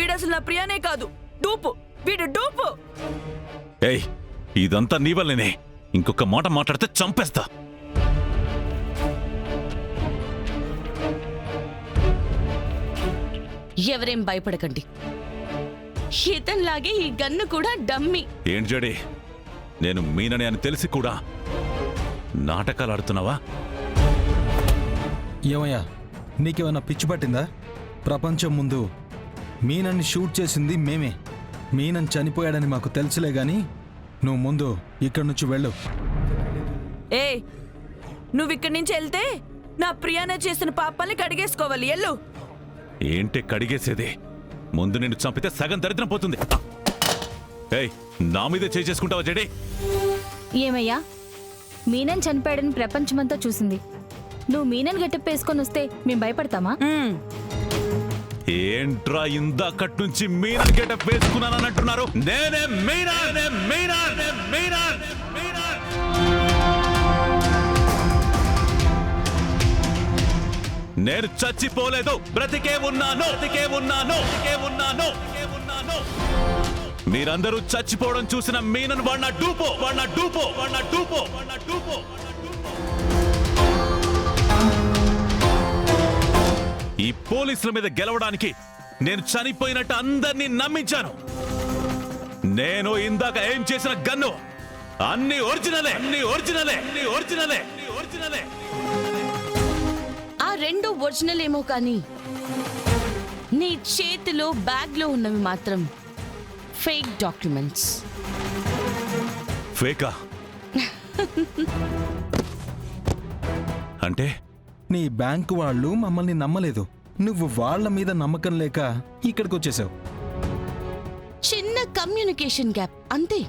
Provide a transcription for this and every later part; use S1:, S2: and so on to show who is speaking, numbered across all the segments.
S1: వీడసలు నా ప్రియానే కాదు, డూపు. వీడు డూపు.
S2: ఏయ్, ఇదంతా నీ వల్లేనే. ఇంకొక మాట మాట్లాడితే చంపేస్తా.
S3: ఎవరేం భయపడకండి. ఇతన్లాగే ఈ గన్ను కూడా డమ్మి.
S2: ఏంటి జడి, నేను మీనని అని తెలిసి కూడా నాటకాలు ఆడుతున్నావా?
S4: ఏమయ్యా, నీకేమైనా పిచ్చి పట్టిందా? ప్రపంచం ముందు మీనన్ని షూట్ చేసింది మేమే. మీనన్ చనిపోయాడని మాకు తెలుసులే గాని నువ్వు ముందు ఇక్కడి నుంచి వెళ్ళు.
S1: ఏ, నువ్విక్కడి నుంచి వెళ్తే నా ప్రియాన చేసిన పాపాల్ని కడిగేసుకోవాలి. ఎల్లు.
S2: ఏంటి కడిగేసేది? ముందు నిన్ను చంపితే సగం దరిద్రం పోతుంది. ఏయ్, నా మీదే చేసుకుంటావా జడి?
S5: ఏమయ్యా, మీనన్ చనిపోయాడని ప్రపంచమంతా చూసింది. నువ్వు మీనన్ గెటప్ వేసుకొని వస్తే మేము భయపడతామా?
S2: ఏంట్రా ఇందాకట్ నుంచి మీనన్ గెటప్ వేసుకున్నానంటున్నారు? నేనే మీనన్. నేను చచ్చిపోలేదు, బ్రతికే ఉన్నాను. మీరందరూ చచ్చిపోవడం చూసిన మీనన్ వాడిన డూపో. ఈ పోలీసుల మీద గెలవడానికి నేను చనిపోయినట్టు అందరినీ నమ్మించాను. నేను ఇందాక ఏం చేసిన గన్ను అన్ని ఒరిజినలే.
S3: ఆ రెండు ఒరిజినల్ ఏమో కానీ నీ చేతిలో బ్యాగ్ లో ఉన్నవి మాత్రం ఫేక్ డాక్యుమెంట్స్.
S2: ఫేకా? అంటే
S4: నీ బ్యాంకు వాళ్ళు మమ్మల్ని నమ్మలేదు. నువ్వు వాళ్ళ మీద నమ్మకం లేక ఇక్కడికి వచ్చేసావు.
S3: చిన్న కమ్యూనికేషన్ గ్యాప్ అంతే.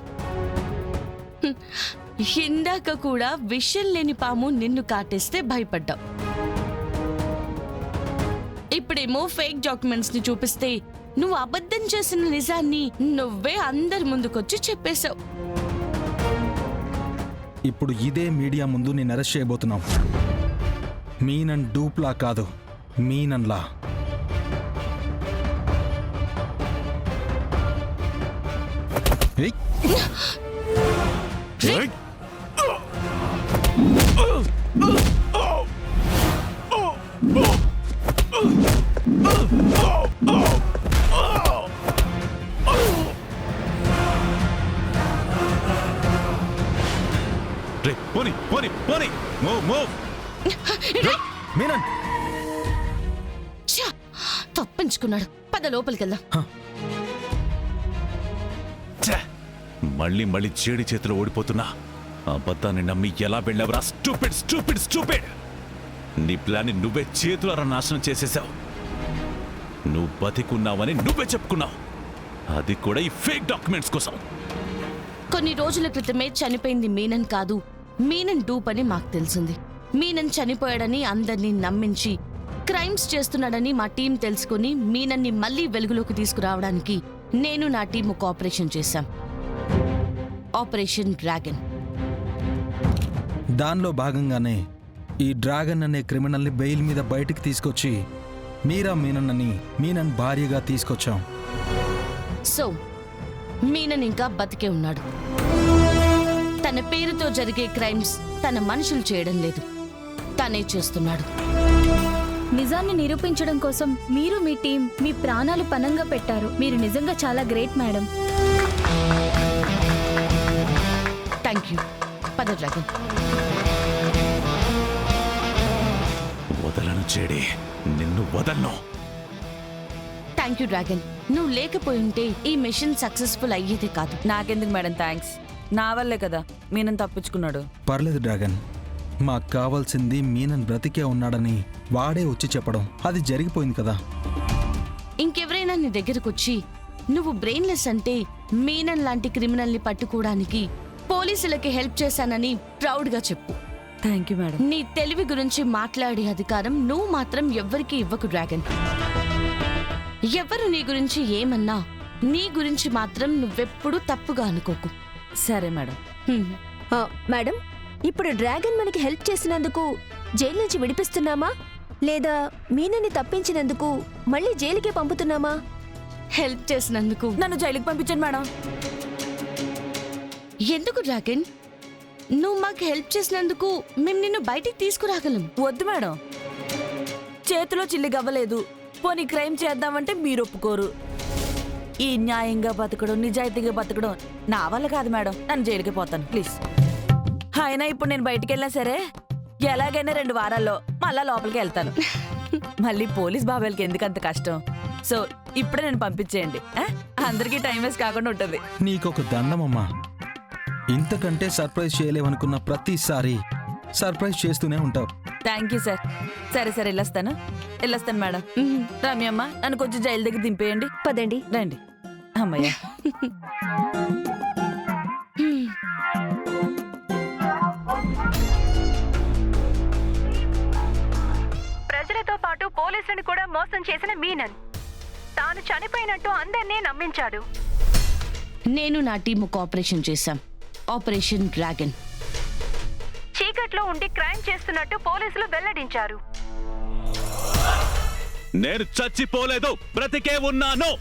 S3: ఇందాక కూడా విషయం లేని పాము నిన్ను కాటేస్తే భయపడ్డావు. ఇప్పుడేమో ఫేక్ డాక్యుమెంట్స్ ని చూపిస్తే నువ్వు అబద్ధం చేసిన నిజాన్ని నువ్వే అందరి ముందుకొచ్చి చెప్పేశావు.
S4: ఇప్పుడు ఇదే మీడియా ముందు నేను అరెస్ట్ చేయబోతున్నావు. మీనన్ డూప్లా కాదు, మీనన్లా.
S2: పోనీ మూవ్.
S4: మీనన్
S3: తప్పించుకున్నాడు. పద లోపలికెళ్దాం.
S2: మళ్ళీ చేడి చేతిలో ఓడిపోతున్నా. అబద్ధాన్ని నమ్మి ఎలా వెళ్ళావురా? స్టూపిడ్. నీ ప్లాన్ని నువ్వే చేతులారా నాశనం చేసేశావు. నువ్వు బతికున్నావని నువ్వే చెప్పుకున్నావు, అది కూడా ఈ ఫేక్ డాక్యుమెంట్స్ కోసం.
S3: కొన్ని రోజుల క్రితమే చనిపోయింది మీనన్ కాదు, మీనన్ డూప్ అని మాకు తెలిసింది. మీనన్ చనిపోయాడని అందరినీ నమ్మించి క్రైమ్స్ చేస్తున్నాడని మా టీం తెలుసుకుని మీనన్ని మళ్లీ వెలుగులోకి తీసుకురావడానికి నేను నా టీం ఒక ఆపరేషన్ చేశాం. Operation dragon.
S4: దానిలో భాగంగానే ఈ డ్రాగన్ అనే క్రిమినల్ని బెయిల్ మీద బయటికి తీసుకొచ్చి మీరా మీనన్ అని మీనన్ భార్యగా తీసుకొచ్చాం.
S3: సో మీనన్ ఇంకా బతికే ఉన్నాడు. తన పేరుతో జరిగే క్రైమ్స్ తన మనుషులు చేయడం లేదు, తనే చేస్తున్నాడు.
S5: నిజాన్ని నిరూపించడం కోసం మీరు మీ టీం మీ ప్రాణాలు పణంగా పెట్టారు. మీరు నిజంగా చాలా గ్రేట్ మేడం.
S3: Thank you. పద డ్రాగన్.
S2: వదలను చెడి, నిన్ను వదలను.
S3: Thank you dragon. నువ్వు లేకపోయి ఉంటే ఈ మిషన్ సక్సెస్ఫుల్ అయ్యేదే కాదు.
S1: నాకెందుకు మేడం థ్యాంక్స్? నా వల్లే కదా మీనన్ తప్పించుకున్నాడు.
S4: పర్లేదు డ్రాగన్, మాకు కావాల్సింది మీనన్ బ్రతికే ఉన్నాడని వాడే వచ్చి చెప్పడం. అది జరిగిపోయింది కదా.
S3: ఇంకెవరైనా నీ దగ్గరకొచ్చి నువ్వు బ్రెయిన్లెస్ అంటే మీనన్ లాంటి క్రిమినల్ని పట్టుకోవడానికి పోలీసులకి హెల్ప్ చేశానని ప్రౌడ్గా చెప్పు.
S1: Thank you madam.
S3: నీ తెలివి గురించి మాట్లాడే అధికారం నువ్వు మాత్రం ఎవ్వరికీ ఇవ్వకు డ్రాగన్. ఎవరు నీ గురించి ఏమన్నా నీ గురించి మాత్రం నువ్వెప్పుడూ తప్పుగా అనుకోకు.
S1: సరే మేడం.
S6: మేడం, ఇప్పుడు డ్రాగన్ మనకి హెల్ప్ చేసినందుకు జైలు నుంచి విడిపిస్తున్నామా లేదా మీనని తప్పించినందుకు మళ్ళీ జైలుకే పంపుతున్నామా?
S3: హెల్ప్ చేసినందుకు.
S1: నన్ను జైలుకి పంపించండి మేడం.
S3: ఎందుకు డ్రాగన్? నువ్వు మాకు హెల్ప్ చేసినందుకు మేము నిన్ను బయటికి తీసుకురాగలం.
S1: వద్దు మేడం, చేతిలో చిల్లి గవ్వలేదు. పోనీ క్రైమ్ చేద్దామంటే మీరు ఒప్పుకోరు. ఈ న్యాయంగా బతకడం, నిజాయితీగా బతకడం నా వల్ల కాదు మేడం. నన్ను జైలుకి పోతాను ప్లీజ్. అయినా ఇప్పుడు నేను బయటికి వెళ్ళినా సరే ఎలాగైనా 2 వారాల్లో మళ్ళా లోపలికి వెళ్తాను. మళ్ళీ పోలీస్ బాబాయ్లకి ఎందుకు అంత కష్టం? సో ఇప్పుడే నేను పంపించేయండి. అందరికీ టైం వేస్ట్ కాకుండా ఉంటుంది.
S4: నీకొక దండమమ్మా. ఇంతకంటే సర్ప్రైజ్ చేయలేవనుకున్న ప్రతిసారి సర్ప్రైజ్ చేస్తూనే ఉంటావు.
S1: Thank you sir. సరే సరే వెళ్ళొస్తాను మేడం. రమ్యమ్మ, నన్ను కొంచెం జైలు దగ్గర దింపేయండి.
S6: పదండి.
S1: రండి. అమ్మయ్యా.
S7: ప్రజలతో పాటు పోలీసులను కూడా మోసం చేసిన మీనన్ తాను చనిపోయినట్టు అందరినీ నమ్మించాడు.
S3: నేను నా టీము కోఆపరేషన్ చేశాం. Operation dragon.
S7: చీకట్లో ఉండి క్రైమ్ చేస్తున్నట్టు పోలీసులు వెల్లడించారు.
S2: నేను చచ్చిపోలేదు, బ్రతికే ఉన్నాను.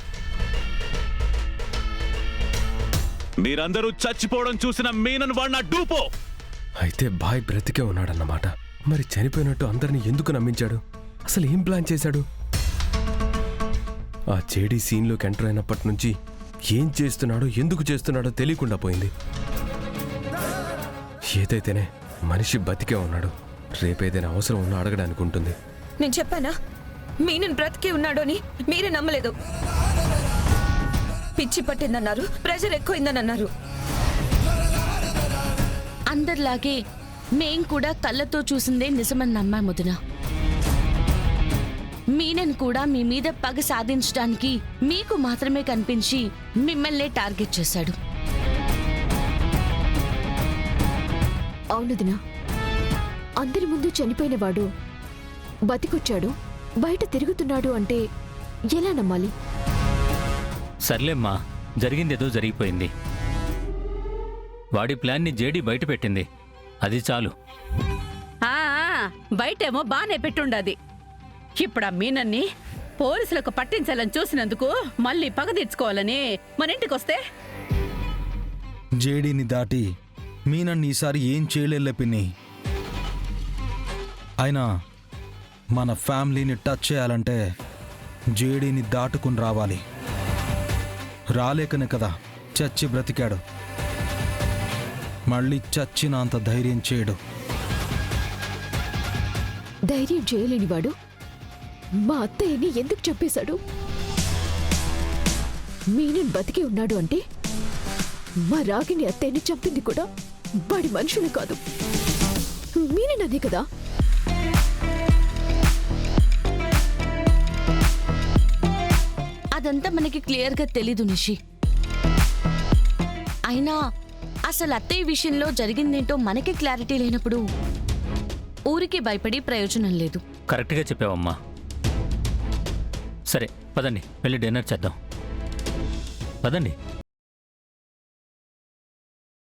S2: మీరందరూ చచ్చిపోవడం చూసిన మీనన్ వాడు నా డూపో.
S8: అయితే బాయ్ బ్రతికే ఉన్నాడన్నమాట. మరి చనిపోయినట్టు అందరినీ ఎందుకు నమ్మించాడు? అసలు ఏం ప్లాన్ చేశాడు? ఆ జేడీ సీన్లోకి ఎంటర్ అయినప్పటి నుంచి ఏం చేస్తున్నాడో ఎందుకు చేస్తున్నాడో తెలియకుండా పోయింది. ఏదైతేనే మనిషి బతికే ఉన్నాడు. రేపేదైనా అవసరం ఉన్నా అడగడానికి ఉంటుంది.
S6: నేను చెప్పానా మీనన్ బ్రతికి ఉన్నాడు అని? మీరే నమ్మలేదు. పిచ్చి పట్టిందన్నారు, ప్రెషర్ ఎక్కువైందని అన్నారు.
S3: అందరిలాగే మేం కూడా కళ్ళతో చూసిందే నిజమని నమ్మాం వదినా. మీనన్ కూడా మీ మీద పగ సాధించడానికి మీకు మాత్రమే కనిపించి మిమ్మల్నే టార్గెట్ చేశాడు.
S9: అవునుదినా, అందరి ముందు చనిపోయినవాడు బతికొచ్చాడు, బయట తిరుగుతున్నాడు అంటే ఎలా నమ్మాలి?
S10: సర్లేమ్మా, జరిగిందేదో జరిగిపోయింది. వాడి ప్లాన్ని జేడీ బయట పెట్టింది, అది చాలు.
S11: బయటేమో బానే పెట్టుండది. ఇప్పుడు ఆ మీనన్ని పోలీసులకు పట్టించాలని చూసినందుకు మళ్ళీ పగ తీర్చుకోవాలని మన ఇంటికొస్తే
S4: జేడీని దాటి మీనన్ ఈసారి ఏం చేయలేలే పిన్ని. అయినా మన ఫ్యామిలీని టచ్ చేయాలంటే జేడీని దాటుకుని రావాలి. రాలేకనే కదా చచ్చి బ్రతికాడు. మళ్ళీ చచ్చినంత ధైర్యం చేయడు.
S9: ధైర్యం చేయలేనివాడు మా అత్తయ్యని ఎందుకు చంపేశాడు? మీనన్ బతికి ఉన్నాడు అంటే మా రాగిని అత్తయ్యని చంపింది కూడా వాడి మనుషులు కాదు, మీనన్ అదే కదా.
S3: అదంతా మనకి క్లియర్గా తెలీదు నిషి. అయినా అసలు అత్తయ్య విషయంలో జరిగిందేంటో మనకి క్లారిటీ లేనప్పుడు ఊరికి భయపడి ప్రయోజనం లేదు.
S10: కరెక్ట్గా చెప్పావమ్మా. సరే పదండి, వెళ్ళి డిన్నర్ చేద్దాం. పదండి.